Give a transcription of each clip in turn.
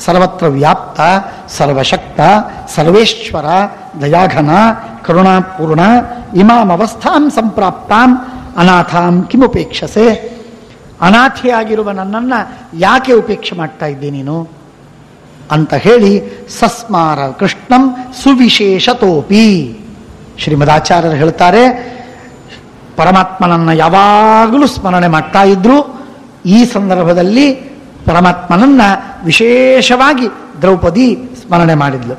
ಸರ್ವತ್ರ ವ್ಯಾಪ್ತ, ಸರ್ವಶಕ್ತ, ಸರ್ವೇಶ್ವರ, ದಯಾಘನ, ಕರುಣಾಪೂರ್ಣ, ಇಮಾಂ ಅವಸ್ಥಾಂ ಸಂಪ್ರಾಪ್ತಾಂ ಅನಾಥಾಂ ಕಿಮುಪೇಕ್ಷಸೆ. ಅನಾಥಿಯಾಗಿರುವ ನನ್ನನ್ನು ಯಾಕೆ ಉಪೇಕ್ಷೆ ಮಾಡ್ತಾ ಇದ್ದೆ ನೀನು ಅಂತ ಹೇಳಿ ಸಸ್ಮಾರ ಕೃಷ್ಣಂ ಸುವಿಶೇಷತೋಪಿ. ಶ್ರೀಮದಾಚಾರ್ಯರು ಹೇಳ್ತಾರೆ, ಪರಮಾತ್ಮನನ್ನ ಯಾವಾಗಲೂ ಸ್ಮರಣೆ ಮಾಡ್ತಾ ಇದ್ರು. ಈ ಸಂದರ್ಭದಲ್ಲಿ ಪರಮಾತ್ಮನನ್ನ ವಿಶೇಷವಾಗಿ ದ್ರೌಪದಿ ಸ್ಮರಣೆ ಮಾಡಿದ್ಲು.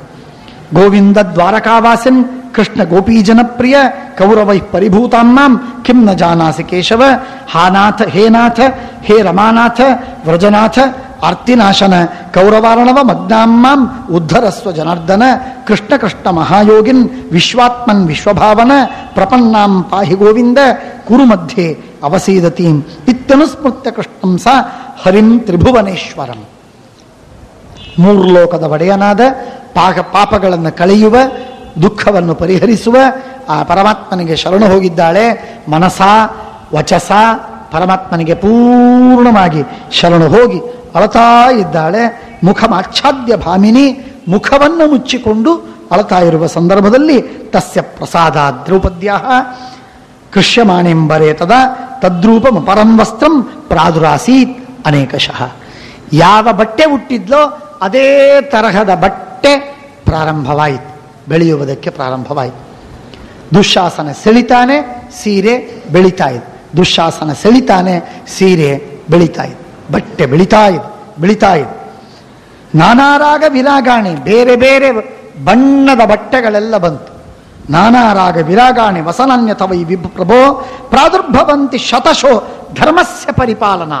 ಗೋವಿಂದ ದ್ವಾರಕಾವಾಸಿನ್ ಕೃಷ್ಣ ಗೋಪೀ ಜನಪ್ರಿಯ ಕೌರವೈ ಪರಿಭೂತಾನ್ನಾಂ ಕಿಂ ನ ಜಾನಾಸಿ ಕೇಶವ. ಹಾನಾಥ ಹೇ ನಾಥ ಹೇ ರಮಾನಾಥ ವ್ರಜನಾಥ ಆರ್ತಿನಾಶನ ಕೌರವಾರಣವ ಮಗ್ನಾಂ ಉದ್ಧರಸ್ವ ಜನಾರ್ದನ. ಕೃಷ್ಣ ಕೃಷ್ಣ ಮಹಾಯೋಗಿನ್ ವಿಶ್ವಾತ್ಮನ್ ವಿಶ್ವಭಾವನ ಪ್ರಪನ್ನಾಂ ಪಾಹಿ ಗೋವಿಂದ ಕುರು ಮಧ್ಯೆ ಅವಸೀದತೀಂ ಇತ್ಯನುಸ್ಮೃತ್ಯ ಕೃಷ್ಣಂ ಸ ಹರಿಂ ತ್ರಿಭುವನೇಶ್ವರಂ. ಮೂರು ಲೋಕದ ಒಡೆಯನಾದ ಪಾಪಗಳನ್ನು ಕಳೆಯುವ, ದುಃಖವನ್ನು ಪರಿಹರಿಸುವ ಆ ಪರಮಾತ್ಮನಿಗೆ ಶರಣು ಹೋಗಿದ್ದಾಳೆ. ಮನಸ ವಚಸ ಪರಮಾತ್ಮನಿಗೆ ಪೂರ್ಣವಾಗಿ ಶರಣು ಹೋಗಿ ಅಳತಾ ಇದ್ದಾಳೆ. ಮುಖಮಾಚ್ಛಾದ್ಯ ಭಾಮಿನಿ, ಮುಖವನ್ನು ಮುಚ್ಚಿಕೊಂಡು ಅಳತಾ ಇರುವ ಸಂದರ್ಭದಲ್ಲಿ ತಸ್ಯ ಪ್ರಸಾದ ದ್ರೌಪದ್ಯ ಕೃಷ್ಯಮಾಣೆಂಬರೇ ತದ ತದ್ರೂಪಂ ಪರಂ ವಸ್ತ್ರಂ ಪ್ರಾದುರಾಸೀತ್ ಅನೇಕಶಃ. ಯಾವ ಬಟ್ಟೆ ಹುಟ್ಟಿದ್ಲೋ ಅದೇ ತರಹದ ಬಟ್ಟೆ ಪ್ರಾರಂಭವಾಯಿತು, ಬೆಳೆಯುವುದಕ್ಕೆ ಪ್ರಾರಂಭವಾಯಿತು. ದುಶ್ಯಾಸನ ಸೆಳಿತಾನೆ, ಸೀರೆ ಬೆಳೀತಾ ಇದೆ. ದುಶ್ಯಾಸನ ಸೆಳಿತಾನೆ, ಸೀರೆ ಬೆಳೀತಾ ಇದೆ. ಬಟ್ಟೆ ಬೆಳೀತಾ ಇದೆ. ನಾನಾರಾಗ ವಿರಾಗಾಣಿ, ಬೇರೆ ಬೇರೆ ಬಣ್ಣದ ಬಟ್ಟೆಗಳೆಲ್ಲ ಬಂತು. ನಾನಾರಾಗ ವಿರಾಗಾಣಿ ವಸನನ್ಯಥವೈ ವಿಪ್ರಭೋ ಪ್ರಾದುರ್ಭವಂತಿ ಶತಶೋ ಧರ್ಮಸ್ಯ ಪರಿಪಾಲನಾ.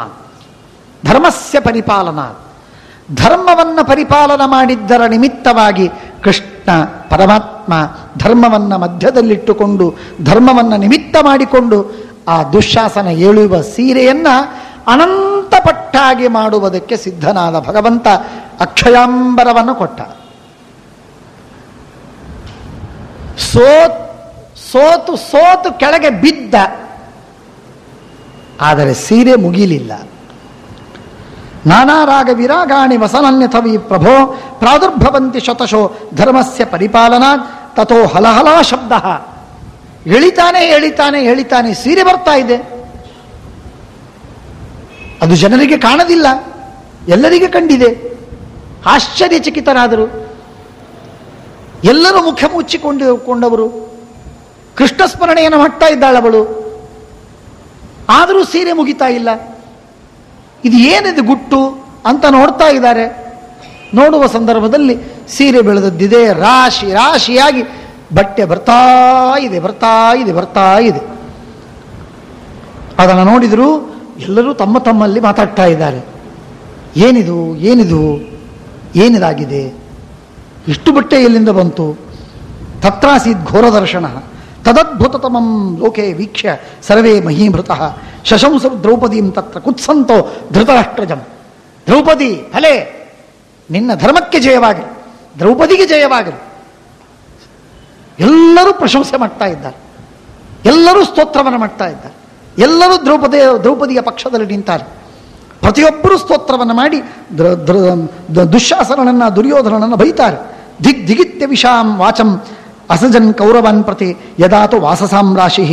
ಧರ್ಮವನ್ನು ಪರಿಪಾಲನ ಮಾಡಿದ್ದರ ನಿಮಿತ್ತವಾಗಿ ಕೃಷ್ಣ ಪರಮಾತ್ಮ ಧರ್ಮವನ್ನು ಮಧ್ಯದಲ್ಲಿಟ್ಟುಕೊಂಡು, ಧರ್ಮವನ್ನು ನಿಮಿತ್ತ ಮಾಡಿಕೊಂಡು ಆ ದುಶ್ಯಾಸನ ಏಳುವ ಸೀರೆಯನ್ನ ಅನಂತ ಪಟ್ಟಾಗಿ ಮಾಡುವುದಕ್ಕೆ ಸಿದ್ಧನಾದ ಭಗವಂತ ಅಕ್ಷಯಾಂಬರವನ್ನು ಕೊಟ್ಟ. ಸೋತು ಕೆಳಗೆ ಬಿದ್ದ, ಆದರೆ ಸೀರೆ ಮುಗಿಲಿಲ್ಲ. ನಾನಾರಾಗ ವಿರಾಗಾಣಿ ವಸನನ್ಯಥವಿ ಪ್ರಭೋ ಪ್ರಾದುರ್ಭವಂತಿ ಶತಶೋ ಧರ್ಮಸ್ಯ ಪರಿಪಾಲನಾ ತಥೋ ಹಲಹಲ ಶಬ್ದ. ಎಳಿತಾನೆ ಸೀರೆ ಬರ್ತಾ ಇದೆ. ಅದು ಜನರಿಗೆ ಕಾಣದಿಲ್ಲ, ಎಲ್ಲರಿಗೆ ಕಂಡಿದೆ. ಆಶ್ಚರ್ಯಚಕಿತರಾದರು. ಎಲ್ಲರೂ ಮುಖ ಮುಚ್ಚಿಕೊಂಡವರು. ಕೃಷ್ಣ ಸ್ಮರಣೆಯನ್ನು ಮಾಡ್ತಾ ಇದ್ದಾಳವಳು, ಆದರೂ ಸೀರೆ ಮುಗಿತಾ ಇಲ್ಲ. ಇದು ಏನಿದೆ ಗುಟ್ಟು ಅಂತ ನೋಡ್ತಾ ಇದ್ದಾರೆ. ನೋಡುವ ಸಂದರ್ಭದಲ್ಲಿ ಸೀರೆ ಬೆಳೆದದ್ದಿದೆ, ರಾಶಿಯಾಗಿ ಬಟ್ಟೆ ಬರ್ತಾ ಇದೆ. ಅದನ್ನು ನೋಡಿದ್ರು ಎಲ್ಲರೂ ತಮ್ಮಲ್ಲಿ ಮಾತಾಡ್ತಾ ಇದ್ದಾರೆ. ಏನಿದಾಗಿದೆ, ಇಷ್ಟು ಬಟ್ಟೆ ಎಲ್ಲಿಂದ ಬಂತು? ತತ್ರಾಸೀತ್ ಘೋರದರ್ಶನ ತದದ್ಭುತತಮಂ ಲೋಕೆ ವೀಕ್ಷ್ಯ ಸರ್ವೇ ಮಹೀಭೃತಃ ಶಶಂಸ ದ್ರೌಪದೀಂ ತತ್ರ ಕುತ್ಸಂತೋ ಧೃತರಾಷ್ಟ್ರಜಂ. ದ್ರೌಪದಿ ಫಲೆ, ನಿನ್ನ ಧರ್ಮಕ್ಕೆ ಜಯವಾಗಲಿ, ದ್ರೌಪದಿಗೆ ಜಯವಾಗಲಿ. ಎಲ್ಲರೂ ಪ್ರಶಂಸೆ ಮಾಡ್ತಾ ಇದ್ದಾರೆ, ಎಲ್ಲರೂ ಸ್ತೋತ್ರವನ್ನು ಮಾಡ್ತಾ ಇದ್ದಾರೆ. ಎಲ್ಲರೂ ದ್ರೌಪದಿಯ ಪಕ್ಷದಲ್ಲಿ ನಿಂತಾರೆ. ಪ್ರತಿಯೊಬ್ಬರೂ ಸ್ತೋತ್ರವನ್ನು ಮಾಡಿ ದುಶ್ಯಾಸನನನ್ನ ದುರ್ಯೋಧನನನ್ನು ಬೈತಾರೆ. ದಿಗಿತ್ಯ ವಿಷಾಂ ವಾಚಂ ಅಸಜನ್ ಕೌರವನ್ ಪ್ರತಿ ಯದಾತು ವಾಸಸಾಂ ರಾಶಿ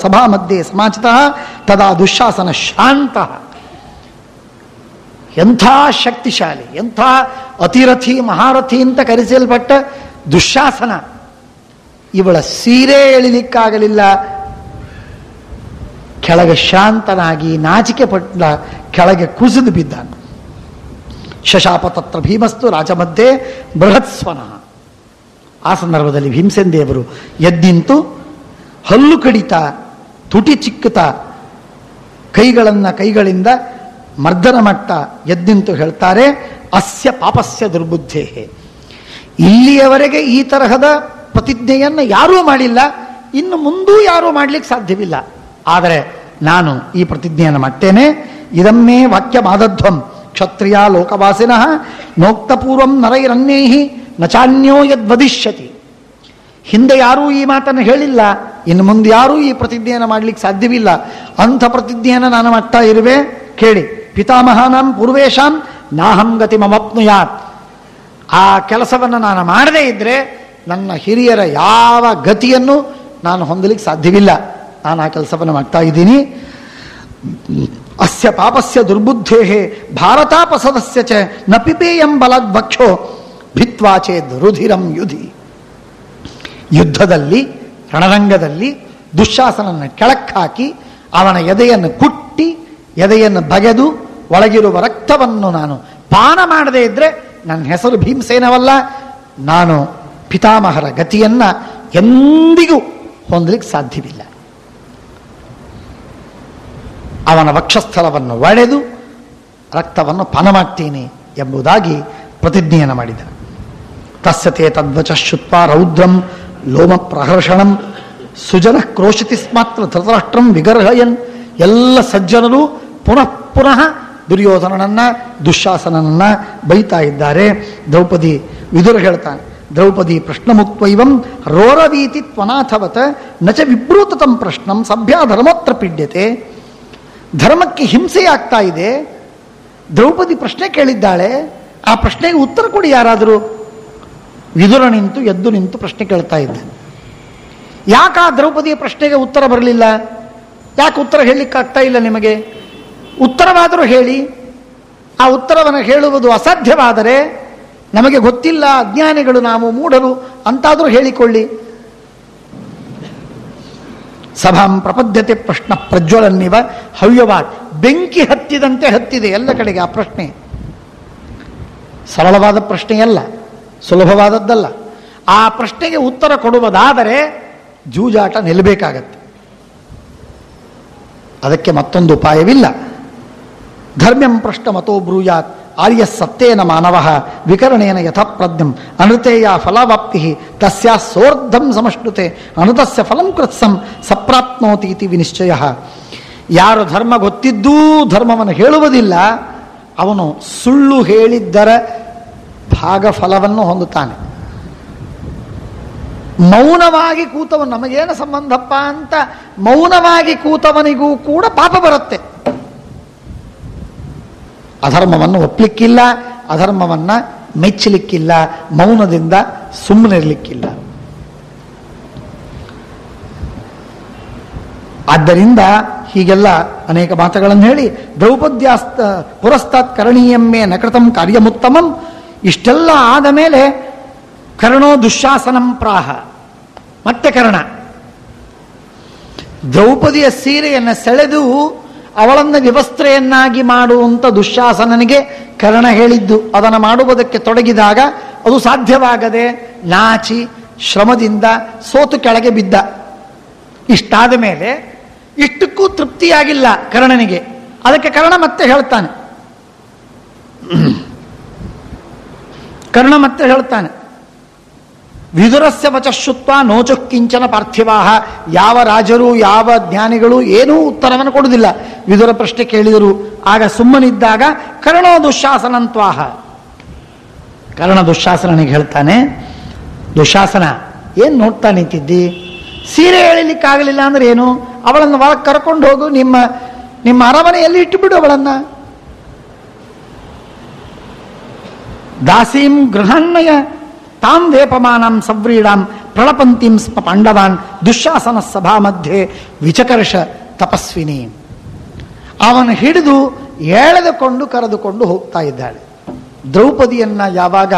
ಸಭಾ ಮಧ್ಯೆ ಸಮಾಚಿತಃ ತದಾ ದುಶ್ಯಾಸನ ಶಾಂತ. ಎಂಥ ಶಕ್ತಿಶಾಲಿ, ಎಂಥ ಅತಿರಥಿ ಮಹಾರಥಿ ಅಂತ ಕರೆಸಲ್ಪಟ್ಟ ದುಶ್ಯಾಸನ, ಇವಳ ಸೀರೆ ಎಳಿಲಿಕ್ಕಾಗಲಿಲ್ಲ. ಕೆಳಗೆ ಶಾಂತನಾಗಿ ನಾಚಿಕೆ ಪಟ್ಟ ಕೆಳಗೆ ಕುಸಿದು ಬಿದ್ದ. ಶಶಾಪ ತತ್ರ ಭೀಮಸ್ತು ರಾಜಮಧ್ಯೆ ಬೃಹತ್ಸ್ವನ. ಆ ಸಂದರ್ಭದಲ್ಲಿ ಭೀಮಸೇನ ದೇವರು ಎದ್ದಿಂತು, ಹಲ್ಲು ಕಡಿತಾ, ತುಟಿ ಚಿಕ್ಕುತ್ತಾ, ಕೈಗಳಿಂದ ಮರ್ದನ ಮಟ್ಟ ಎದ್ದಿಂತು ಹೇಳ್ತಾರೆ, ಅಸ್ಯ ಪಾಪಸ್ಯ ದುರ್ಬುದ್ಧೇ. ಇಲ್ಲಿಯವರೆಗೆ ಈ ತರಹದ ಪ್ರತಿಜ್ಞೆಯನ್ನು ಯಾರೂ ಮಾಡಿಲ್ಲ, ಇನ್ನು ಮುಂದೂ ಯಾರೂ ಮಾಡಲಿಕ್ಕೆ ಸಾಧ್ಯವಿಲ್ಲ. ಆದರೆ ನಾನು ಈ ಪ್ರತಿಜ್ಞೆಯನ್ನು ಮಾಡ್ತೇನೆ. ಇದಮ್ಮೇ ವಾಕ್ಯಮಾದಧ್ವಂ ಕ್ಷತ್ರಿಯ ಲೋಕವಾಸಿನಃ ನೋಕ್ತಪೂರ್ವಂ ನರೈರನ್ಯೈಹಿ ನಚಾನ್ಯೋ ಯದ್ವದಿಷ್ಯತಿ. ಹಿಂದೆ ಯಾರೂ ಈ ಮಾತನ್ನು ಹೇಳಿಲ್ಲ, ಇನ್ನು ಮುಂದೆ ಯಾರೂ ಈ ಪ್ರತಿಜ್ಞೆಯನ್ನು ಮಾಡಲಿಕ್ಕೆ ಸಾಧ್ಯವಿಲ್ಲ. ಅಂಥ ಪ್ರತಿಜ್ಞೆಯನ್ನು ನಾನು ಮಾಡ್ತಾ ಇರುವೆ. ಕೇಳಿ. ಪಿತಾಮಹಾನಾಂ ಪೂರ್ವೇಶಾಂ ನಾಹಂ ಗತಿ ಮಮಪ್ನುಯಾತ್. ಆ ಕೆಲಸವನ್ನು ನಾನು ಮಾಡದೇ ಇದ್ರೆ ನನ್ನ ಹಿರಿಯರ ಯಾವ ಗತಿಯನ್ನು ನಾನು ಹೊಂದಲಿಕ್ಕೆ ಸಾಧ್ಯವಿಲ್ಲ. ನಾನು ಆ ಕೆಲಸವನ್ನು ಮಾಡ್ತಾ ಇದ್ದೀನಿ. ಅಸ್ಯ ಪಾಪಸ್ಯ ದುರ್ಬುದ್ಧೇ ಭಾರತಾಪಸದಸ್ಯ ಚ ನ ಪಿಪೇಯಂ ಬಲದ್ವಕ್ಷೋ ಭಿತ್ವಾ ಚೇದ್ ರುಧಿರಂ ಯುಧಿ. ಯುದ್ಧದಲ್ಲಿ, ರಣರಂಗದಲ್ಲಿ ದುಶ್ಯಾಸನನ್ನು ಕೆಳಕ್ಕಾಕಿ ಅವನ ಎದೆಯನ್ನು ಕುಟ್ಟಿ, ಎದೆಯನ್ನು ಬಗೆದು ಒಳಗಿರುವ ರಕ್ತವನ್ನು ನಾನು ಪಾನ ಮಾಡದೇ ಇದ್ರೆ ನನ್ನ ಹೆಸರು ಭೀಮಸೇನವಲ್ಲ. ನಾನು ಪಿತಾಮಹರ ಗತಿಯನ್ನ ಎಂದಿಗೂ ಹೊಂದಲಿಕ್ಕೆ ಸಾಧ್ಯವಿಲ್ಲ. ಅವನ ವಕ್ಷಸ್ಥಲವನ್ನು ಒಡೆದು ರಕ್ತವನ್ನು ಪಾನ ಮಾಡ್ತೀನಿ ಎಂಬುದಾಗಿ ಪ್ರತಿಜ್ಞೆಯನ್ನು ಮಾಡಿದ. ತಸ್ಯತೆ ತದ್ವಚ ಶ್ರುತ್ವಾ ರೌದ್ರಂ ಲೋಮ ಪ್ರಹರ್ಷಣಂ ಸುಜನ ಕ್ರೋಶತಿ ಸ್ಮಾತ್ರ ಧೃತರಾಷ್ಟ್ರಂ ವಿಗರ್ಹಯನ್. ಎಲ್ಲ ಸಜ್ಜನರು ಪುನಃ ಪುನಃ ದುರ್ಯೋಧನನನ್ನ, ದುಶ್ಯಾಸನನನ್ನ ಬೈತಾ ಇದ್ದಾರೆ. ದ್ರೌಪದಿ, ವಿದುರ ಹೇಳ್ತಾನೆ, ದ್ರೌಪದಿ ಪ್ರಶ್ನಮುಕ್ತೈವಂ ರೋರವೀತಿ ತ್ವನಾಥವತ್ ನಚ ವಿಬ್ರೂತತಂ ಪ್ರಶ್ನಂ ಸಭ್ಯ ಧರ್ಮೋತ್ರ ಪೀಡ್ಯತೆ. ಧರ್ಮಕ್ಕೆ ಹಿಂಸೆಯಾಗ್ತಾ ಇದೆ. ದ್ರೌಪದಿ ಪ್ರಶ್ನೆ ಕೇಳಿದ್ದಾಳೆ, ಆ ಪ್ರಶ್ನೆಗೆ ಉತ್ತರ ಕೊಡಿ ಯಾರಾದರೂ. ವಿದುರ ನಿಂತು ಎದ್ದು ನಿಂತು ಪ್ರಶ್ನೆ ಕೇಳ್ತಾ ಇದ್ದ. ಯಾಕೆ ಆ ದ್ರೌಪದಿಯ ಪ್ರಶ್ನೆಗೆ ಉತ್ತರ ಬರಲಿಲ್ಲ? ಯಾಕೆ ಉತ್ತರ ಹೇಳಲಿಕ್ಕಾಗ್ತಾ ಇಲ್ಲ ನಿಮಗೆ? ಉತ್ತರವಾದರೂ ಹೇಳಿ. ಆ ಉತ್ತರವನ್ನು ಹೇಳುವುದು ಅಸಾಧ್ಯವಾದರೆ ನಮಗೆ ಗೊತ್ತಿಲ್ಲ, ಅಜ್ಞಾನಿಗಳು ನಾವು, ಮೂಢರು ಅಂತಾದರೂ ಹೇಳಿಕೊಳ್ಳಿ. ಸಭಾಂ ಪ್ರಪದ್ಯತೆ ಪ್ರಶ್ನ ಪ್ರಜ್ವಲನ್ನಿವ ಹವ್ಯವಾದ್. ಬೆಂಕಿ ಹತ್ತಿದಂತೆ ಹತ್ತಿದೆ ಎಲ್ಲ ಕಡೆಗೆ ಆ ಪ್ರಶ್ನೆ. ಸರಳವಾದ ಪ್ರಶ್ನೆಯಲ್ಲ, ಸುಲಭವಾದದ್ದಲ್ಲ. ಆ ಪ್ರಶ್ನೆಗೆ ಉತ್ತರ ಕೊಡುವುದಾದರೆ ಜೂಜಾಟ ನಿಲ್ಲಬೇಕಾಗತ್ತೆ. ಅದಕ್ಕೆ ಮತ್ತೊಂದು ಉಪಾಯವಿಲ್ಲ. ಧರ್ಮ್ಯಂ ಪ್ರಶ್ನ ಮತೋ ಬ್ರೂಯಾತ್ ಆರ್ಯ ಸತ್ಯೇನ ಮಾನವ ವಿಕರಣೇನ ಯಥಾಪ್ರಜ್ಞಂ ಅನೃತೇಯ ಫಲವಾಪ್ತಿ ತಸ್ಯಾ ಸೋರ್ಧಂ ಸಮಶ್ನುತೆ ಅನೃತಸ್ಯ ಫಲಂ ಕೃತ್ಸಂ ಸಪ್ರಾಪ್ನೋತಿ ಇತಿ ವಿನಿಶ್ಚಯ. ಯಾರು ಧರ್ಮ ಗೊತ್ತಿದ್ದೂ ಧರ್ಮವನ್ನು ಹೇಳುವುದಿಲ್ಲ, ಅವನು ಸುಳ್ಳು ಹೇಳಿದ್ದರ ಭಾಗಫಲವನ್ನು ಹೊಂದುತ್ತಾನೆ. ಮೌನವಾಗಿ ಕೂತವನು, ನಮಗೇನು ಸಂಬಂಧಪ್ಪ ಅಂತ ಮೌನವಾಗಿ ಕೂತವನಿಗೂ ಕೂಡ ಪಾಪ ಬರುತ್ತೆ. ಅಧರ್ಮವನ್ನು ಒಪ್ಪಲಿಕ್ಕಿಲ್ಲ, ಅಧರ್ಮವನ್ನು ಮೆಚ್ಚಲಿಕ್ಕಿಲ್ಲ, ಮೌನದಿಂದ ಸುಮ್ಮನಿರಲಿಕ್ಕಿಲ್ಲ. ಆದ್ದರಿಂದ ಹೀಗೆಲ್ಲ ಅನೇಕ ಮಾತುಗಳನ್ನು ಹೇಳಿ ದ್ರೌಪದ್ಯಾಸ್ತ ಪುರಸ್ತಾತ್ ಕರಣೀಯಮ್ಮೆ ನಕೃತಂ ಕಾರ್ಯಮುತ್ತಮಂ. ಇಷ್ಟೆಲ್ಲ ಆದ ಮೇಲೆ ಕರ್ಣೋ ದುಶ್ಯಾಸನಂ ಪ್ರಾಹ. ಮತ್ತೆ ಕರ್ಣ ದ್ರೌಪದಿಯ ಸೀರೆಯನ್ನು ಸೆಳೆದು ಅವಳನ್ನು ವಿವಸ್ತ್ರೆಯನ್ನಾಗಿ ಮಾಡುವಂಥ ದುಶ್ಯಾಸನನಿಗೆ ಕರ್ಣ ಹೇಳಿದ್ದು. ಅದನ್ನು ಮಾಡುವುದಕ್ಕೆ ತೊಡಗಿದಾಗ ಅದು ಸಾಧ್ಯವಾಗದೆ ನಾಚಿ ಶ್ರಮದಿಂದ ಸೋತು ಕೆಳಗೆ ಬಿದ್ದ. ಇಷ್ಟಾದ ಮೇಲೆ ಇಷ್ಟಕ್ಕೂ ತೃಪ್ತಿಯಾಗಿಲ್ಲ ಕರ್ಣನಿಗೆ. ಅದಕ್ಕೆ ಕರ್ಣ ಮತ್ತೆ ಹೇಳ್ತಾನೆ, ವಿದುರಸ್ಯ ವಚಶ್ರುತ್ವ ನೋಚು ಕಿಂಚನ ಪಾರ್ಥಿವಾಹ. ಯಾವ ರಾಜರು ಯಾವ ಜ್ಞಾನಿಗಳು ಏನೂ ಉತ್ತರವನ್ನು ಕೊಡುವುದಿಲ್ಲ. ವಿದುರ ಪ್ರಶ್ನೆ ಕೇಳಿದರು. ಆಗ ಸುಮ್ಮನಿದ್ದಾಗ ಕರ್ಣೋ ದುಶ್ಯಾಸನಂತ್ವಾಹ. ಕರ್ಣ ದುಶ್ಯಾಸನಿಗೆ ಹೇಳ್ತಾನೆ, ದುಶ್ಯಾಸನ ಏನು ನೋಡ್ತಾ ನಿಂತಿದ್ದಿ? ಸೀರೆ ಎಳಿಲಿಕ್ಕಾಗಲಿಲ್ಲ ಅಂದ್ರೆ ಏನು? ಅವಳನ್ನು ಒಳಗೆ ಕರ್ಕೊಂಡು ಹೋಗು, ನಿಮ್ಮ ಅರಮನೆಯಲ್ಲಿ ಇಟ್ಟುಬಿಡು ಅವಳನ್ನ. ದಾಸೀಂ ಗೃಹನ್ನಯ ತಾಂ ವೇಪಮಾನಂ ಸವ್ರೀಡಾಂ ಪ್ರಳಪಂತಿಂ ಸ್ಮ ಪಾಂಡವಾನ್ ದುಶ್ಯಾಸನ ಸಭಾ ಮಧ್ಯೆ ವಿಚಕರ್ಷ ತಪಸ್ವಿನಿ. ಅವನು ಹಿಡಿದು ಎಳೆದುಕೊಂಡು ಕರೆದುಕೊಂಡು ಹೋಗ್ತಾ ಇದ್ದಾಳೆ. ದ್ರೌಪದಿಯನ್ನ ಯಾವಾಗ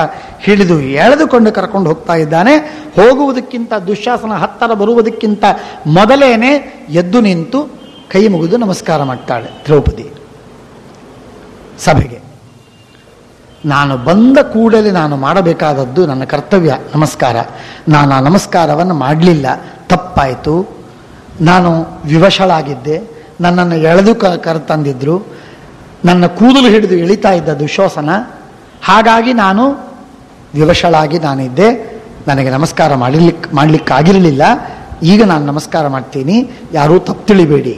ಹಿಡಿದು ಎಳೆದುಕೊಂಡು ಕರ್ಕೊಂಡು ಹೋಗ್ತಾ ಇದ್ದಾನೆ, ಹೋಗುವುದಕ್ಕಿಂತ ದುಶ್ಯಾಸನ ಹತ್ತಿರ ಬರುವುದಕ್ಕಿಂತ ಮೊದಲೇನೆ ಎದ್ದು ನಿಂತು ಕೈ ಮುಗಿದು ನಮಸ್ಕಾರ ಮಾಡ್ತಾಳೆ ದ್ರೌಪದಿ ಸಭೆಗೆ. ನಾನು ಬಂದ ಕೂಡಲೇ ನಾನು ಮಾಡಬೇಕಾದದ್ದು ನನ್ನ ಕರ್ತವ್ಯ ನಮಸ್ಕಾರ. ನಾನು ಆ ನಮಸ್ಕಾರವನ್ನು ಮಾಡಲಿಲ್ಲ, ತಪ್ಪಾಯಿತು. ನಾನು ವಿವಶಳಾಗಿದ್ದೆ. ನನ್ನನ್ನು ಎಳೆದು ಕರೆತಂದಿದ್ರು. ನನ್ನ ಕೂದಲು ಹಿಡಿದು ಎಳಿತಾ ಇದ್ದ ದುಶ್ಯಾಸನ. ಹಾಗಾಗಿ ನಾನು ವಿವಶಳಾಗಿ ನಾನಿದ್ದೆ. ನನಗೆ ನಮಸ್ಕಾರ ಮಾಡಲಿಕ್ಕಾಗಿರಲಿಲ್ಲ. ಈಗ ನಾನು ನಮಸ್ಕಾರ ಮಾಡ್ತೀನಿ, ಯಾರೂ ತಪ್ಪು ತಿಳಿಬೇಡಿ.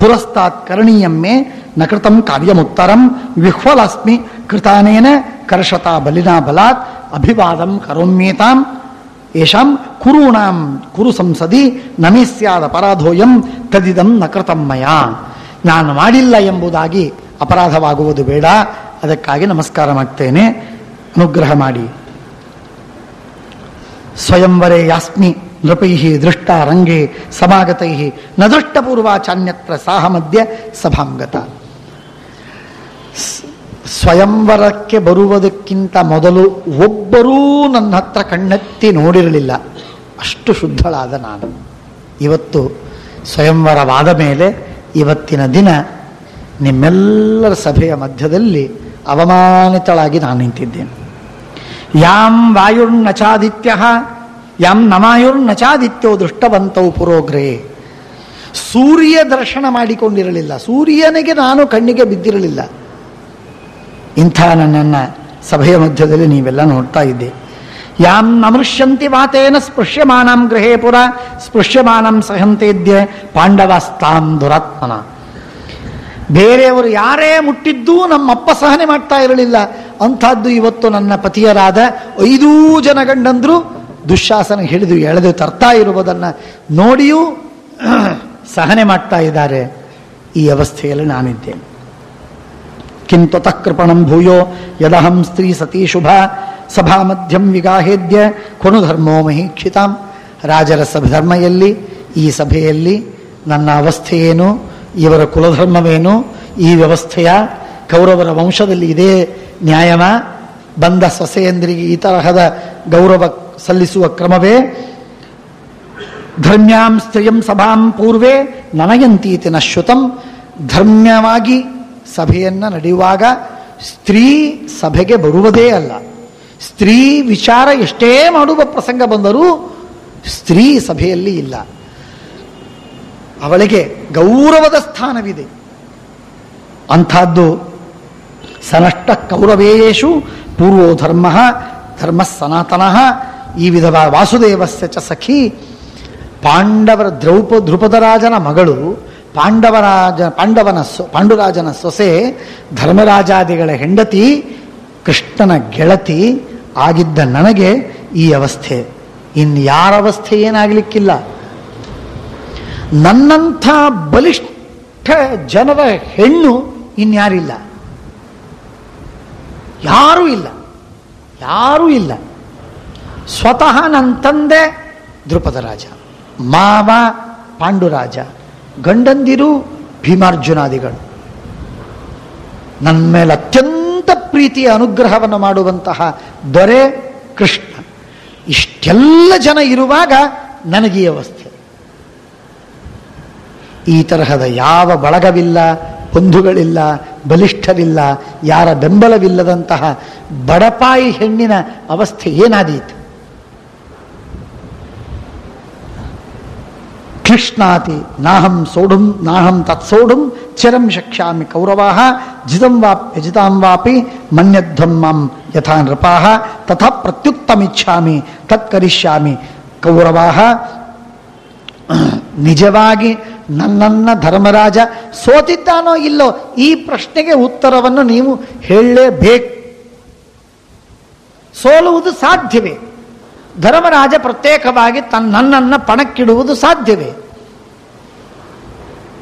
ಪುರಸ್ತಾತ್ ಕರಣೀಯಮ್ಮೆ ನಕೃತಂ ಕಾರ್ಯಮುತ್ತರಂ ವಿಹ್ವಲಸ್ಮಿ ಕೃತಾನೇನ ಕರ್ಷತಾ ಬಲಿನಾ ಬಲಾತ್ ಅಭಿವಾದಂ ಕರೋಮ್ಯೇತಾಂ ಯಶಾಂ ಕುರುಣಾಂ ಕುರು ಸಂಸದಿ ನಮೇ ಸ್ಯಾದ ಅಪರಾಧೋಯಂ ತದಿದಂ ನಕೃತಂ ಮಯ. ನಾನು ಮಾಡಿಲ್ಲ ಎಂಬುದಾಗಿ ಅಪರಾಧವಾಗುವುದು ಬೇಡ. ಅದಕ್ಕಾಗಿ ನಮಸ್ಕಾರ ಮಾಡ್ತೇನೆ, ಅನುಗ್ರಹ ಮಾಡಿ. ಸ್ವಯಂವರೇ ಯಾಸ್ಮಿ ನೃಪೈ ದೃಷ್ಟ ರಂಗೇ ಸಮಾಗತೈ ನ ದೃಷ್ಟಪೂರ್ವಾಚಾನ್ಯತ್ರ ಸಾಹ ಮಧ್ಯ ಸಭಾಂಗತ. ಸ್ವಯಂವರಕ್ಕೆ ಬರುವುದಕ್ಕಿಂತ ಮೊದಲು ಒಬ್ಬರೂ ನನ್ನ ಹತ್ರ ಕಣ್ಣೆತ್ತಿ ನೋಡಿರಲಿಲ್ಲ. ಅಷ್ಟು ಶುದ್ಧಳಾದ ನಾನು ಇವತ್ತು ಸ್ವಯಂವರವಾದ ಮೇಲೆ ಇವತ್ತಿನ ದಿನ ನಿಮ್ಮೆಲ್ಲರ ಸಭೆಯ ಮಧ್ಯದಲ್ಲಿ ಅವಮಾನಿತಳಾಗಿ ನಾನು ನಿಂತಿದ್ದೇನೆ. ಯಾಂ ವಾಯುರ್ನಚಾದಿತ್ಯ ಯಾಂ ನಮಾಯುರ್ನಚಾದಿತ್ಯೋ ದೃಷ್ಟವಂತೌ ಪುರೋಗ್ರೇ. ಸೂರ್ಯ ದರ್ಶನ ಮಾಡಿಕೊಂಡಿರಲಿಲ್ಲ, ಸೂರ್ಯನಿಗೆ ನಾನು ಕಣ್ಣಿಗೆ ಬಿದ್ದಿರಲಿಲ್ಲ. ಇಂಥ ನನ್ನನ್ನು ಸಭೆಯ ಮಧ್ಯದಲ್ಲಿ ನೀವೆಲ್ಲ ನೋಡ್ತಾ ಇದ್ದೆ. ಯಾಂ ನಮೃಶ್ಯಂತಿ ವಾತೇನ ಸ್ಪೃಶ್ಯಮಾನಂ ಗೃಹೇ ಪುರ ಸ್ಪೃಶ್ಯಮಾನಂ ಸಹಂತೇದ್ಯ ಪಾಂಡವಸ್ತಾಂ ದುರಾತ್ಮನ. ಬೇರೆಯವರು ಯಾರೇ ಮುಟ್ಟಿದ್ದೂ ನಮ್ಮಪ್ಪ ಸಹನೆ ಮಾಡ್ತಾ ಇರಲಿಲ್ಲ. ಅಂಥದ್ದು ಇವತ್ತು ನನ್ನ ಪತಿಯರಾದ 5 ಜನ ಗಂಡಂದ್ರು ದುಶ್ಯಾಸನ ಹಿಡಿದು ಎಳೆದು ತರ್ತಾ ಇರುವುದನ್ನು ನೋಡಿಯೂ ಸಹನೆ ಮಾಡ್ತಾ ಇದ್ದಾರೆ. ಈ ಅವಸ್ಥೆಯಲ್ಲಿ ನಾನಿದ್ದೇನೆ. ಕಿಂತ್ವತಃ ಕೃಪಣಂ ಭೂಯೋ ಯದಹಂ ಸ್ತ್ರೀ ಸತೀ ಶುಭ ಸಭಾ ಮಧ್ಯಂ ವಿಗಾಹೇದ್ಯ ಕೊನು ಧರ್ಮೋ ಮಹೀಕ್ಷಿತಾಂ. ರಾಜರ ಧರ್ಮ ಎಲ್ಲಿ? ಈ ಸಭೆಯಲ್ಲಿ ನನ್ನ ಅವಸ್ಥೆ ಏನು? ಇವರ ಕುಲಧರ್ಮವೇನು? ಈ ವ್ಯವಸ್ಥೆಯ ಕೌರವರ ವಂಶದಲ್ಲಿ ಇದೇ ನ್ಯಾಯವ? ಬಂದ ಸೊಸೆಯಂದ್ರಿಗೆ ಈ ತರಹದ ಗೌರವ ಸಲ್ಲಿಸುವ ಕ್ರಮವೇ? ಧರ್ಮ್ಯಾಂ ಸ್ತ್ರೀಯಂ ಸಭಾಂ ಪೂರ್ವೇ ನನಯಂತೀತಿ ನಶ್ಯುತಂ. ಧರ್ಮ್ಯವಾಗಿ ಸಭೆಯನ್ನು ನಡೆಯುವಾಗ ಸ್ತ್ರೀ ಸಭೆಗೆ ಬರುವುದೇ ಅಲ್ಲ. ಸ್ತ್ರೀ ವಿಚಾರ ಎಷ್ಟೇ ಮಾಡುವ ಪ್ರಸಂಗ ಬಂದರೂ ಸ್ತ್ರೀ ಸಭೆಯಲ್ಲಿ ಇಲ್ಲ. ಅವಳಿಗೆ ಗೌರವದ ಸ್ಥಾನವಿದೆ. ಅಂಥದ್ದು ಸನಷ್ಟ ಕೌರವೇಯೇಷು ಪೂರ್ವೋ ಧರ್ಮ ಧರ್ಮ ಸನಾತನಃ. ಈ ವಿಧವಾದ ವಾಸುದೇವಸ್ಯ ಚ ಸಖಿ. ಧ್ರುಪದರಾಜನ ಮಗಳು ಪಾಂಡುರಾಜನ ಸೊಸೆ ಧರ್ಮರಾಜಾದಿಗಳ ಹೆಂಡತಿ ಕೃಷ್ಣನ ಗೆಳತಿ ಆಗಿದ್ದ ನನಗೆ ಈ ಅವಸ್ಥೆ. ಇನ್ಯಾರ ಅವಸ್ಥೆ ಏನಾಗಲಿಕ್ಕಿಲ್ಲ. ನನ್ನಂಥ ಬಲಿಷ್ಠ ಜನರ ಹೆಣ್ಣು ಇನ್ಯಾರಿಲ್ಲ, ಯಾರೂ ಇಲ್ಲ, ಯಾರೂ ಇಲ್ಲ. ಸ್ವತಃ ನನ್ನ ತಂದೆ ದ್ರುಪದರಾಜ, ಮಾವ ಪಾಂಡುರಾಜ, ಗಂಡಂದಿರು ಭೀಮಾರ್ಜುನಾದಿಗಳು, ನನ್ನ ಮೇಲೆ ಅತ್ಯಂತ ಪ್ರೀತಿಯ ಅನುಗ್ರಹವನ್ನು ಮಾಡುವಂತಹ ದೊರೆ ಕೃಷ್ಣ. ಇಷ್ಟೆಲ್ಲ ಜನ ಇರುವಾಗ ನನಗೀ ಅವಸ್ಥೆ. ಈ ತರಹದ ಯಾವ ಬಳಗವಿಲ್ಲ, ಬಂಧುಗಳಿಲ್ಲ, ಬಲಿಷ್ಠರಿಲ್ಲ, ಯಾರ ಬೆಂಬಲವಿಲ್ಲದಂತಹ ಬಡಪಾಯಿ ಹೆಣ್ಣಿನ ಅವಸ್ಥೆ ಏನಾದೀತು? ಕೃಷ್ಣಾತಿ ನಾಹಂ ತತ್ಸೋಢುಂ ಚಿರಂ ಶಕ್ಷ್ಯಾಮಿ ಕೌರವಾಃ ಜಿತಾಂ ವಾಪಿ ಮನ್ಯಧ್ವಂ ಮಾಂ ಯಥಾ ನೃಪಾಃ ತಥಾ ಪ್ರತ್ಯುಕ್ತಮಿಚ್ಛಾಮಿ ತತ್ಕರಿಷ್ಯಾಮಿ ಕೌರವಾಃ. ನಿಜವಾಗಿ ನನ್ನನ್ನ ಧರ್ಮರಾಜ ಸೋತಿದ್ದಾನೋ ಇಲ್ಲೋ ಈ ಪ್ರಶ್ನೆಗೆ ಉತ್ತರವನ್ನು ನೀವು ಹೇಳಲೇಬೇಕು. ಸೋಲುವುದು ಸಾಧ್ಯವೇ? ಧರ್ಮರಾಜ ಪ್ರತ್ಯೇಕವಾಗಿ ನನ್ನನ್ನು ಪಣಕ್ಕಿಡುವುದು ಸಾಧ್ಯವೇ?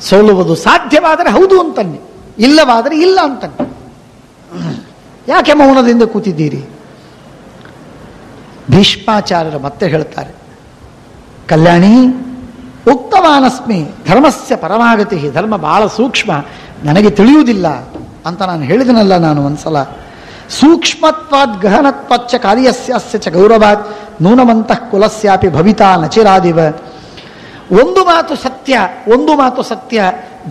ಸೋಲುವುದು ಸಾಧ್ಯವಾದರೆ ಹೌದು ಅಂತನ್ನಿ, ಇಲ್ಲವಾದರೆ ಇಲ್ಲ ಅಂತನ್ನಿ. ಯಾಕೆ ಮೌನದಿಂದ ಕೂತಿದ್ದೀರಿ? ಭೀಷ್ಮಾಚಾರ್ಯರು ಮತ್ತೆ ಹೇಳ್ತಾರೆ, ಕಲ್ಯಾಣಿ ಉಕ್ತವಾನಸ್ಮಿ ಧರ್ಮಸ್ಯ ಪರಮಾಗತಿ. ಧರ್ಮ ಬಹಳ ಸೂಕ್ಷ್ಮ, ನನಗೆ ತಿಳಿಯುವುದಿಲ್ಲ ಅಂತ ನಾನು ಹೇಳಿದನಲ್ಲ ನಾನು ಒಂದ್ಸಲ. ಸೂಕ್ಷ್ಮತ್ವಾದ್ ಗಹನತ್ವಾಚ್ಚ ಕಾರ್ಯಸ್ಯಾಸ್ಯ ಚ ಗೌರವಾತ್ ನೂನಮಂತಃ ಕುಲಸ್ಯಾಪಿ ಭವಿತಾ ನಚಿರಾದಿವ. ಒಂದು ಮಾತು ಸತ್ಯ, ಒಂದು ಮಾತು ಸತ್ಯ.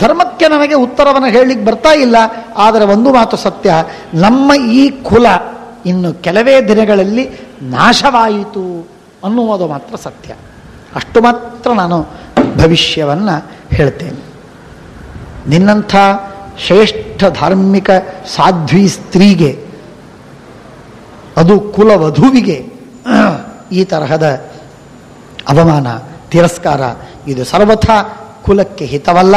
ಧರ್ಮಕ್ಕೆ ನನಗೆ ಉತ್ತರವನ್ನು ಹೇಳಲಿಕ್ಕೆ ಬರ್ತಾ ಇಲ್ಲ, ಆದರೆ ಒಂದು ಮಾತು ಸತ್ಯ, ನಮ್ಮ ಈ ಕುಲ ಇನ್ನು ಕೆಲವೇ ದಿನಗಳಲ್ಲಿ ನಾಶವಾಯಿತು ಅನ್ನುವುದು ಮಾತ್ರ ಸತ್ಯ. ಅಷ್ಟು ಮಾತ್ರ ನಾನು ಭವಿಷ್ಯವನ್ನು ಹೇಳ್ತೇನೆ. ನಿನ್ನಂಥ ಶ್ರೇಷ್ಠ ಧಾರ್ಮಿಕ ಸಾಧ್ವಿ ಸ್ತ್ರೀಗೆ, ಅದು ಕುಲವಧುವಿಗೆ ಈ ತರಹದ ಅವಮಾನ, ತಿರಸ್ಕಾರ ಇದು ಸರ್ವಥಾ ಕುಲಕ್ಕೆ ಹಿತವಲ್ಲ.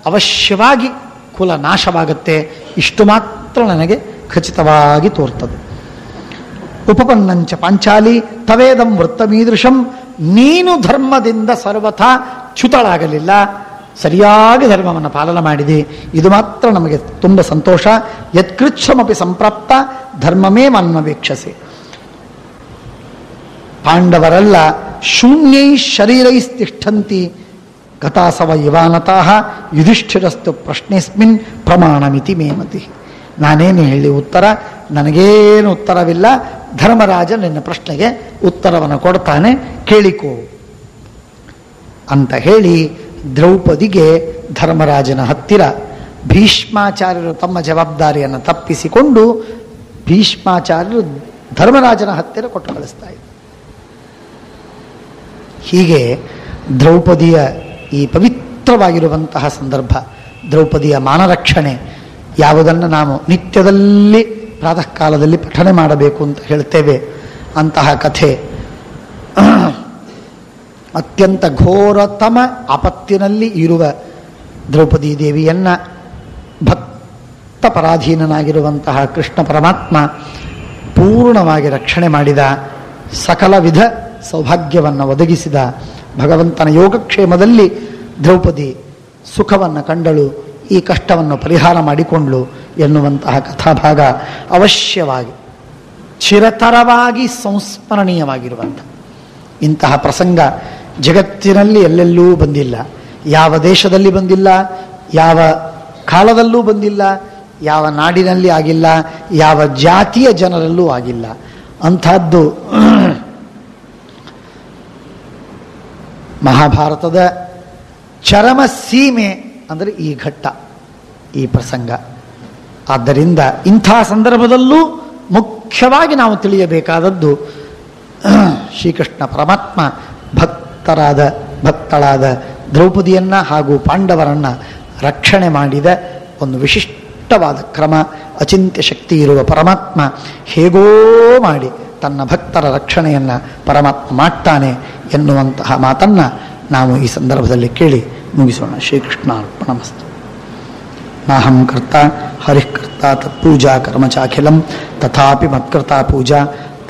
ಅವಶ್ಯವಾಗಿ ಕುಲ ನಾಶವಾಗುತ್ತೆ. ಇಷ್ಟು ಮಾತ್ರ ನನಗೆ ಖಚಿತವಾಗಿ ತೋರ್ತದೆ. ಉಪಪನ್ನಂಚ ಪಾಂಚಾಲಿ ತವೇದಂ ವೃತ್ತಮೀದೃಶಂ. ನೀನು ಧರ್ಮದಿಂದ ಸರ್ವಥಾ ಚ್ಯುತಳಾಗಲಿಲ್ಲ, ಸರಿಯಾಗಿ ಧರ್ಮವನ್ನು ಪಾಲನೆ ಮಾಡಿದೆ. ಇದು ಮಾತ್ರ ನಮಗೆ ತುಂಬ ಸಂತೋಷ. ಯತ್ಕೃಚ್ಛಮಪಿ ಸಂಪ್ರಾಪ್ತ ಧರ್ಮಮೇ ಮನ್ಮವೇಕ್ಷಸೆ. ಪಾಂಡವರೆಲ್ಲ ಶೂನ್ಯೈ ಶರೀರೈಸ್ತಿಷ್ಠಂತಿ ಗತಾಸವ ಇವಾನತಃ ಯುಧಿಷ್ಠಿರಸ್ತು ಪ್ರಶ್ನೆಸ್ಮಿನ್ ಪ್ರಮಾಣಮಿತಿ ಮೇಮತಿ. ನಾನೇನು ಹೇಳಿ ಉತ್ತರ? ನನಗೇನು ಉತ್ತರವಿಲ್ಲ. ಧರ್ಮರಾಜ ನಿನ್ನ ಪ್ರಶ್ನೆಗೆ ಉತ್ತರವನ್ನು ಕೊಡ್ತಾನೆ, ಕೇಳಿಕೋ ಅಂತ ಹೇಳಿ ದ್ರೌಪದಿಗೆ ಧರ್ಮರಾಜನ ಹತ್ತಿರ ಭೀಷ್ಮಾಚಾರ್ಯರು ತಮ್ಮ ಜವಾಬ್ದಾರಿಯನ್ನು ತಪ್ಪಿಸಿಕೊಂಡು ಭೀಷ್ಮಾಚಾರ್ಯರು ಧರ್ಮರಾಜನ ಹತ್ತಿರ ಕೊಟ್ಟು ಕಳಿಸ್ತಾ ಇದ್ದಾರೆ. ಹೀಗೆ ದ್ರೌಪದಿಯ ಈ ಪವಿತ್ರವಾಗಿರುವಂತಹ ಸಂದರ್ಭ, ದ್ರೌಪದಿಯ ಮಾನರಕ್ಷಣೆ, ಯಾವುದನ್ನು ನಾವು ನಿತ್ಯದಲ್ಲಿ ಪ್ರಾತಃ ಕಾಲದಲ್ಲಿ ಪಠನೆ ಮಾಡಬೇಕು ಅಂತ ಹೇಳ್ತೇವೆ, ಅಂತಹ ಕಥೆ ಅತ್ಯಂತ ಘೋರತಮ ಆಪತ್ತಿನಲ್ಲಿ ಇರುವ ದ್ರೌಪದಿ ದೇವಿಯನ್ನ ಭಕ್ತ ಪರಾಧೀನನಾಗಿರುವಂತಹ ಕೃಷ್ಣ ಪರಮಾತ್ಮ ಪೂರ್ಣವಾಗಿ ರಕ್ಷಣೆ ಮಾಡಿದ, ಸಕಲ ವಿಧ ಸೌಭಾಗ್ಯವನ್ನು ಒದಗಿಸಿದ. ಭಗವಂತನ ಯೋಗಕ್ಷೇಮದಲ್ಲಿ ದ್ರೌಪದಿ ಸುಖವನ್ನು ಕಂಡಳು, ಈ ಕಷ್ಟವನ್ನು ಪರಿಹಾರ ಮಾಡಿಕೊಂಡಳು ಎನ್ನುವಂತಹ ಕಥಾಭಾಗ ಅವಶ್ಯವಾಗಿ ಚಿರತರವಾಗಿ ಸಂಸ್ಮರಣೀಯವಾಗಿರುವಂಥ ಇಂತಹ ಪ್ರಸಂಗ ಜಗತ್ತಿನಲ್ಲಿ ಎಲ್ಲೆಲ್ಲೂ ಬಂದಿಲ್ಲ, ಯಾವ ದೇಶದಲ್ಲಿ ಬಂದಿಲ್ಲ, ಯಾವ ಕಾಲದಲ್ಲೂ ಬಂದಿಲ್ಲ, ಯಾವ ನಾಡಿನಲ್ಲಿ ಆಗಿಲ್ಲ, ಯಾವ ಜಾತಿಯ ಜನರಲ್ಲೂ ಆಗಿಲ್ಲ. ಅಂಥದ್ದು ಮಹಾಭಾರತದ ಚರಮ ಸೀಮೆ ಅಂದರೆ ಈ ಘಟ್ಟ, ಈ ಪ್ರಸಂಗ. ಆದ್ದರಿಂದ ಇಂಥ ಸಂದರ್ಭದಲ್ಲೂ ಮುಖ್ಯವಾಗಿ ನಾವು ತಿಳಿಯಬೇಕಾದದ್ದು ಶ್ರೀಕೃಷ್ಣ ಪರಮಾತ್ಮ ಭಕ್ತಳಾದ ದ್ರೌಪದಿಯನ್ನ ಹಾಗೂ ಪಾಂಡವರನ್ನ ರಕ್ಷಣೆ ಮಾಡಿದ ಒಂದು ವಿಶಿಷ್ಟವಾದ ಕ್ರಮ. ಅಚಿಂತ್ಯ ಶಕ್ತಿ ಇರುವ ಪರಮಾತ್ಮ ಹೇಗೋ ಮಾಡಿ ತನ್ನ ಭಕ್ತರ ರಕ್ಷಣೆಯನ್ನು ಪರಮಾತ್ಮ ಮಾಡ್ತಾನೆ ಎನ್ನುವಂತಹ ಮಾತನ್ನು ನಾವು ಈ ಸಂದರ್ಭದಲ್ಲಿ ಕೇಳಿ ಮುಗಿಸೋಣ. ಶ್ರೀಕೃಷ್ಣ ಅರ್ಪಣಮಸ್ತು. ನಾಹಂ ಕರ್ತ ಹರಿಃಕರ್ತ ತತ್ಪೂಜಾ ಕರ್ಮಚಾಖಿಲಂ ತಥಾಪಿ ಮತ್ಕೃತ ಪೂಜಾ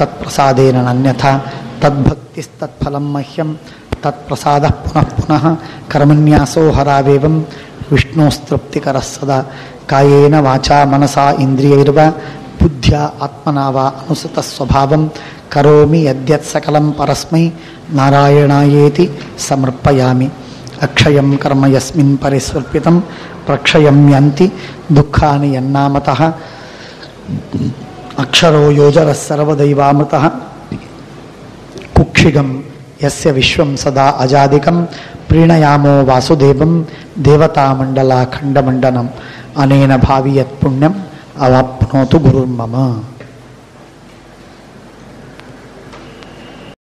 ತತ್ಪ್ರಸಾದೇನ ನನ್ಯಥಾ ತದ್ಭಕ್ತಿಸ್ತತ್ಫಲಂ ಮಹ್ಯಂ ತತ್ಪ್ರಸಾದ ಪುನಃ ಪುನಃ ಕರ್ಮನ್ಯಾಸೋ ಹರಾವೇವಂ ವಿಷ್ಣೋಸ್ತೃಪ್ತಿಕರಃ ಸದಾ ಕಾಯೇನ ವಾಚಾ ಮನಸಾ ಇಂದ್ರಿಯೈರ್ವ ಬುದ್ಧ್ಯ ಆತ್ಮನಾ ವಾ ಅನುಸೃತ ಸ್ವಭಾವಂ ಕರೋಮಿ ಯದ್ಯತ್ ಸಕಲಂ ಪರಸ್ಮೈ ನಾರಾಯಣಾಯೇತಿ ಸಮರ್ಪಯಾಮಿ. ಅಕ್ಷಯಂ ಕರ್ಮ ಯಸ್ಮಿನ್ ಪರಿಸ್ವರ್ಪಿತಂ ಪ್ರಕ್ಷಯಂ ಯಾಂತಿ ದುಃಖಾನಿ ಯನ್ನಾಮತಃ ಅಕ್ಷರೋ ಯೋಜರ ಸರ್ವದೈವಾಮೃತಃ ಕುಕ್ಷಿಗಂ ಯಸ್ಯ ವಿಶ್ವಂ ಸದಾ ಅಜಾದಿಕಂ ಪ್ರೀಣಯಾಮೋ ವಾಸುದೇವಂ ದೇವತಾಮಂಡಲ ಖಂಡಮಂಡನಂ ಅನೇನ ಭಾವಿ ಯತ್ ಪುಣ್ಯಂ ಅವಾಪ್ನೋತು ಗುರುರ್ಮಮ.